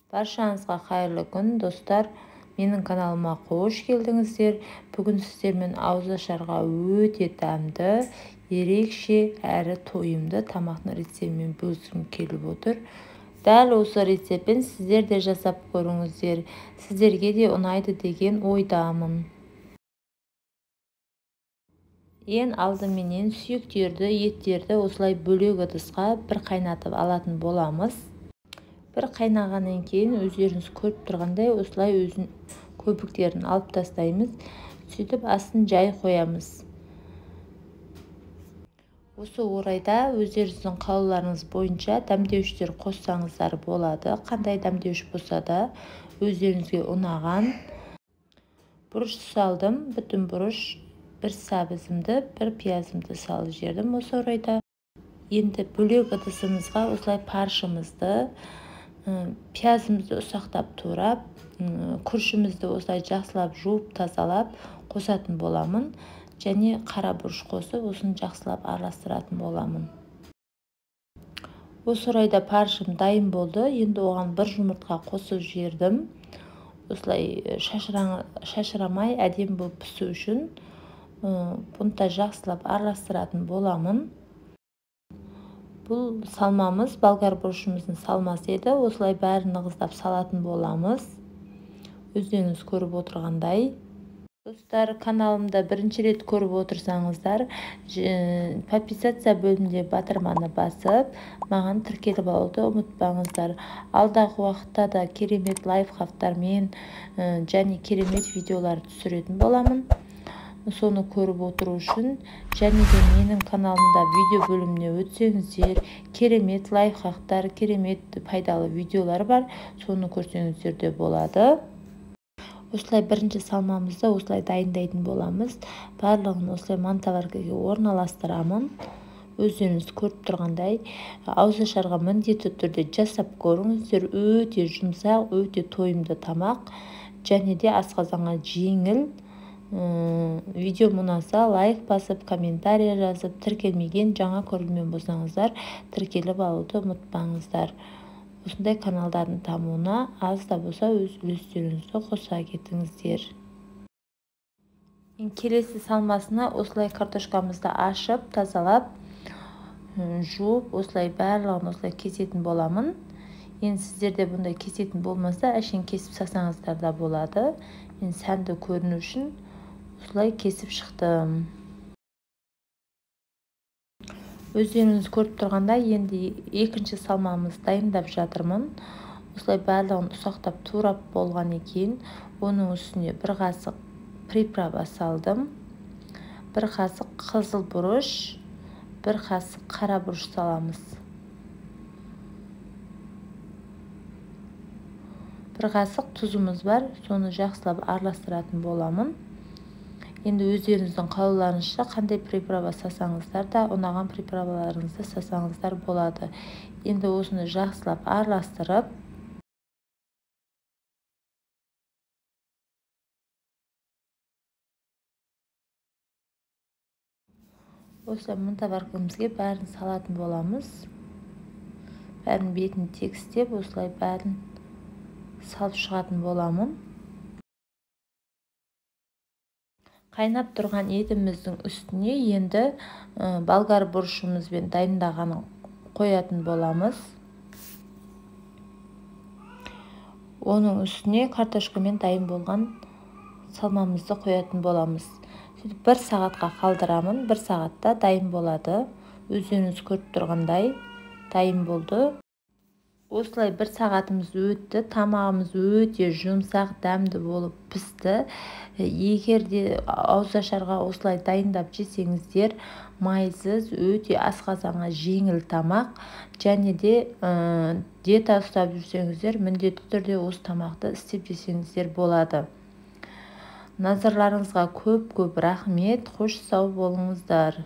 Баршаңызға қайырлы күн, достар. Менің каналыма қош келдіңіздер. Бүгін сіздермен ауызашарға өте дәмді, ерекше әрі тойымды тамақтың рецептімен бөліскім келіп отыр. Дәл осы рецептпен сіздер де жасап көріңіздер. Сіздерге де ұнайды деген ойдамын. Ең алдыменен сүйектерді, еттерді осылай бөлек ыдысқа бір қайнатып алатын боламыз. Bir қайнағаннан кейін өздеріңіз көріп тұрғандай осылай өзін көбіктерін алып тастаймыз. Сөйтіп астын жай қоямыз. Осы орайда өздеріңіздің қалауларыңыз бойынша дәмдеуіштер қоссаңыздар болады. Қандай дәмдеуіш болса да өздеріңізге ұнаған. Бұрыш салдым, бүтін бұрыш, бір сәбізімді, бір пиязымды салып жердім. Осы орайда енді бөлек ыдысымызға осылай паршымызды, пиязымызды ұсақтап турап, күрішімізді осылай жақсылап жуып тазалап қосатын боламын. Және қара бұрыш қосып, осын жақсылап араластыратын боламын. Осы орайда паршым дайын болды. Енді оған бір жұмыртқа қосып жібердім. Осылай шашырамай әдемі болып пісу үшін бұнда жақсылап араластыратын боламын. Бұл салмамыз болгар бұрышымыздың салмасы еді. Осылай бәрін нығыздап салатын боламыз. Өздеріңіз көріп отырғандай. Достар, каналымда бірінші рет көріп отырсаңыздар, подписаться бөлімінде батырманы басып, маған тіркеліп алуды ұмытпаңыздар. Алдағы уақытта да керемет лайфхактармен және керемет видеолар түсіретін боламын. Соны көріп отыру үшін және де менің каналымда видео бөліміне өтсеңіздер, керемет лайфхактар, керемет пайдалы видеолар бар. Соны көрсеңіздер де болады. Осылай бірінші салмамызды осылай дайындайтын боламыз. Барлығын осылай манталаргаға орналастырамын. Өздеріңіз көріп тұрғандай, ауызашарға міндетті түрде жасап көріңіздер. Өте жұмсақ, өте тойымды тамақ және де асқазанға жеңіл. Видео ұнаса лайк басып, комментарий жазып, тіркелмеген жаңа көрермен болсаңыздар, тіркеліп алуды ұмытпаңыздар. Осындай каналдардың дамуына аз да болса өз үлестеріңізді қоса кетіңіздер. Келесі салмасына осылай картошкамызды ашып, тазалап, жуып, осылай барлығын осылай кесетін боламын. Енді сіздерде бұндай кесетін болмаса, әшейін кесіп сасаңыздар да болады. Мен сәнді көріну үшін осылай кесіп шықтым. Өздеріңіз көріп тұрғанда енді екінші салмамыз дайындап жатырмын. Осылай барлығын ұсақтап турап болған екен. Оның үстіне бір қасық приправа салдым. Бір қасық қызыл бұрыш, бір қасық қара бұрыш саламыз. Бір қасық тұзымыз бар, соны жақсылап араластыратын боламын. Енді өздеріңіздің қалауларыңызша қандай приправа сасаңыздар да, ұнаған приправаларыңызды сасаңыздар болады. Енді осыны жақсылап араластырып, осылай мантаваркамызге бәрін салатын боламыз. Бәрін бетін тегістеп, осылай бәрін салып шығатын боламын. Қайнап тұрған етіміздің үстіне енді болгар бұрышымызбен дайындағанын қоятын боламыз. Оның үстіне картошкамен дайын болған салмамызды қоятын боламыз. Бір сағатқа қалдырамын, бір сағатта дайын болады. Өздеріңіз көріп тұрғандай дайын болды. Осылай бір сағатымыз өтті, тамағымыз өте жұмсақ, дәмді болып пісті. Егер де ауызашарға осылай дайындап жесеңіздер, майсыз, өте асқазанға жеңіл тамақ. Және де диета ұстап жүрсеңіздер, міндетті түрде осы тамақты істеп жесеңіздер болады. Назарларыңызға көп рахмет, қош сау болыңыздар.